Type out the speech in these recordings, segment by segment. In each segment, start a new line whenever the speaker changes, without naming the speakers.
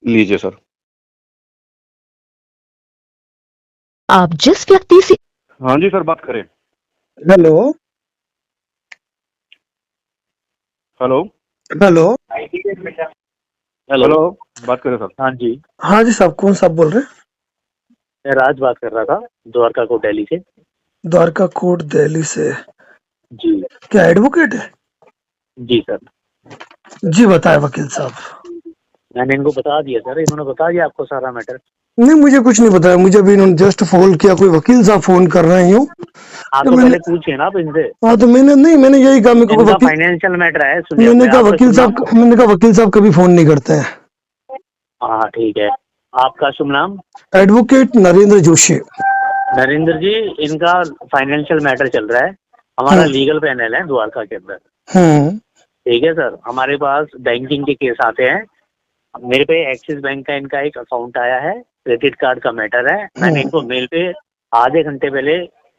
लीजिए सर।
आप जिस व्यक्ति से
हाँ जी सर, बात करें।
हेलो
हेलो
हेलो
हेलो, बात करें सर।
हाँ जी,
हाँ जी साहब, कौन साहब बोल रहे हैं?
मैं राज बात कर रहा था, द्वारका को दिल्ली से।
द्वारका कोट दिल्ली से।
जी
क्या एडवोकेट है?
जी सर,
जी बताए वकील साहब।
मैंने इनको बता दिया सर, इन्होंने बता दिया आपको सारा मैटर।
नहीं, मुझे कुछ नहीं बताया, मुझे अभी इन्होंने जस्ट फोन किया, कोई वकील साहब फोन कर रहे हैं।
आप
तो
तो
मैंने
पहले पूछिए ना आप इनसे।
हाँ तो मैंने यही कहा, मेरे को
इनका
वकील,
फाइनेंशियल मैटर है, सुनिए
मैंने
मैं
कहा
आपका
वकील
शुभ नाम।
साहब, मैंने कहा वकील साहब कभी फोन नहीं करते हैं।
हाँ ठीक है, आपका शुभ नाम?
एडवोकेट नरेंद्र जोशी।
नरेंद्र जी, इनका फाइनेंशियल मैटर चल रहा है, हमारा लीगल पैनल है द्वारका के अंदर। ठीक है सर, हमारे पास बैंकिंग के केस आते हैं। मेरे पे एक्सिस बैंक का इनका एक अकाउंट आया है, क्रेडिट कार्ड का मैटर है। मैंने इनको मेल पे आधे घंटे पहले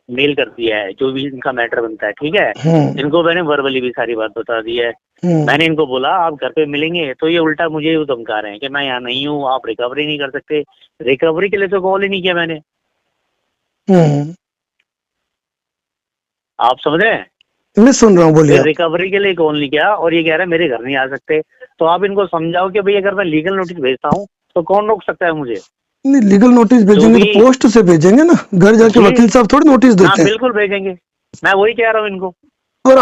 मेल कर दिया है, जो भी इनका मैटर बनता है। ठीक है, इनको मैंने वर्बली भी सारी बात बता दी है। मैंने इनको बोला आप घर पे मिलेंगे, तो ये उल्टा मुझे ही धमका रहे हैं कि मैं यहाँ नहीं हूँ, आप रिकवरी नहीं कर सकते। रिकवरी के लिए तो कॉल ही नहीं किया मैंने। आप समझ रहे हैं?
मैं सुन रहा हूँ, बोलिए।
रिकवरी के लिए कॉल नहीं किया और ये कह रहे हैं मेरे घर नहीं आ सकते। तो आप इनको समझाओ कि भाई अगर मैं लीगल नोटिस भेजता हूँ तो कौन रोक सकता है मुझे?
नहीं, लीगल नोटिस भेजेंगे तो पोस्ट से भेजेंगे ना, घर जाके वकील साहब थोड़ी नोटिस देते हैं।
बिल्कुल भेजेंगे, मैं वही कह रहा हूँ इनको।
पर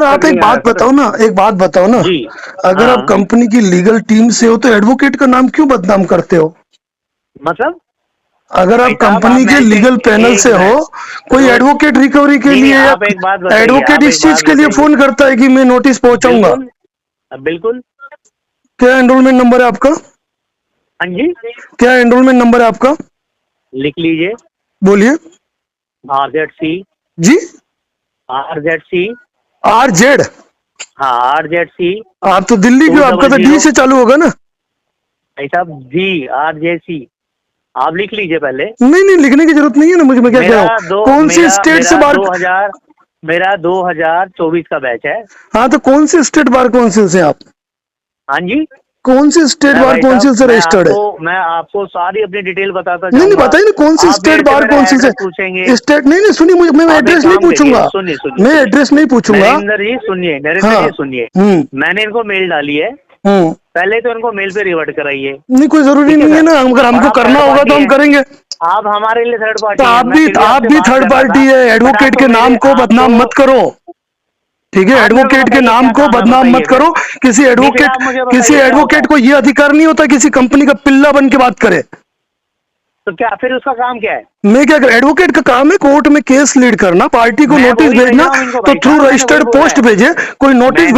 आप एक बात बताओ ना,
जी
अगर आप कंपनी की लीगल टीम से हो तो एडवोकेट का नाम क्यों बदनाम करते हो?
मतलब
अगर आप कंपनी के लीगल पैनल से हो, कोई एडवोकेट रिकवरी के लिए या
आप एक बात बताइए,
एडवोकेट इस चीज के लिए फोन करता है कि मैं नोटिस पहुंचाऊंगा।
बिल्कुल।
क्या एनरोलमेंट नंबर है आपका?
हाँ जी,
क्या एनरोलमेंट नंबर है आपका?
लिख लीजिए।
बोलिए।
RZC।
जी,
RZC।
RZ।
हाँ, RZC।
आप तो दिल्ली के, आपका तो डी से चालू होगा ना?
ऐसा जी, RJC आप लिख लीजिए पहले।
नहीं, लिखने की जरूरत नहीं है ना मुझे। मैं क्या कह रहा हूँ, कौन सी स्टेट से बार?
मेरा 2024 का बैच है।
हाँ तो कौन से स्टेट बार काउंसिल से आप?
हाँ जी,
कौन सी स्टेट बार काउंसिल से रजिस्टर्ड है?
मैं आपको सारी अपनी डिटेल बताता
नहीं,
जाऊंगा।
बताइए ना कौन सी स्टेट बार काउंसिल से
पूछेंगे?
स्टेट नहीं, सुनिए, मुझे, मैं एड्रेस नहीं पूछूंगा। मैं एड्रेस नहीं पूछूंगा।
नरेंद्र जी सुनिए, सुनिए। मैंने इनको मेल डाली है, पहले तो इनको मेल पे रिवर्ट कराइए।
नहीं, कोई जरूरी नहीं है ना, अगर हमको करना होगा तो हम करेंगे।
आप हमारे लिए थर्ड पार्टी
तो आप भी थर्ड पार्टी है। एडवोकेट के नाम को बदनाम मत करो, ठीक है? एडवोकेट के नाम को बदनाम मत करो। किसी एडवोकेट को यह अधिकार नहीं होता किसी कंपनी का पिल्ला बन के बात करे।
तो क्या फिर उसका काम क्या है?
मैं क्या कर, एडवोकेट का काम है कोर्ट में केस लीड करना, पार्टी को नोटिस भेजना, तो थ्रू रजिस्टर्ड पोस्ट भेजे। कोई नोटिस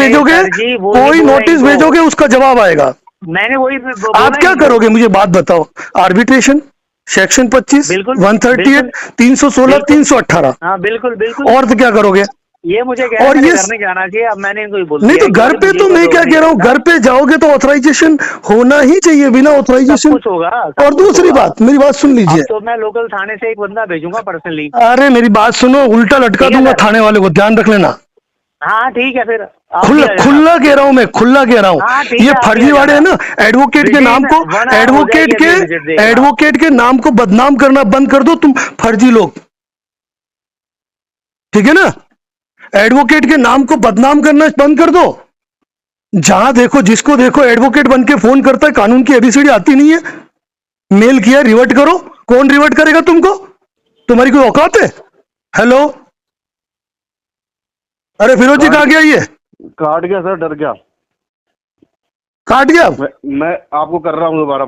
भेजोगे, उसका जवाब आएगा।
मैंने वही
आप क्या करोगे मुझे बात बताओ? Arbitration section 25, 138, 316, 318।
हाँ बिल्कुल बिल्कुल।
और तो क्या करोगे?
ये मुझे कह रहे हैं घर नहीं जाना चाहिए। अब मैंने इनको बोल
नहीं, तो घर पे तो मैं क्या कह रहा हूँ, घर पे जाओगे तो ऑथराइजेशन होना ही चाहिए, बिना ऑथराइजेशन
कुछ होगा।
और दूसरी बात, मेरी बात सुन लीजिए।
तो मैं लोकल थाने से एक बंदा भेजूंगा पर्सनली।
अरे मेरी बात सुनो, उल्टा लटका दूंगा थाने वाले को, ध्यान रख लेना।
हाँ ठीक है, फिर
खुला कह रहा हूँ मैं, खुला कह रहा हूँ। ये फर्जीवाड़े है ना। एडवोकेट के नाम को, एडवोकेट के नाम को बदनाम करना बंद कर दो तुम फर्जी लोग, ठीक है ना? एडवोकेट के नाम को बदनाम करना बंद कर दो। जहां देखो, जिसको देखो एडवोकेट बन के फोन करता है, कानून की एबीसीडी आती नहीं है। मेल किया, रिवर्ट करो। कौन रिवर्ट करेगा तुमको? तुम्हारी कोई औकात है? हेलो, अरे फिरोज जी कहाँ गया? ये
काट गया सर, डर गया।
काट गया।
मैं आपको कर रहा हूँ दोबारा।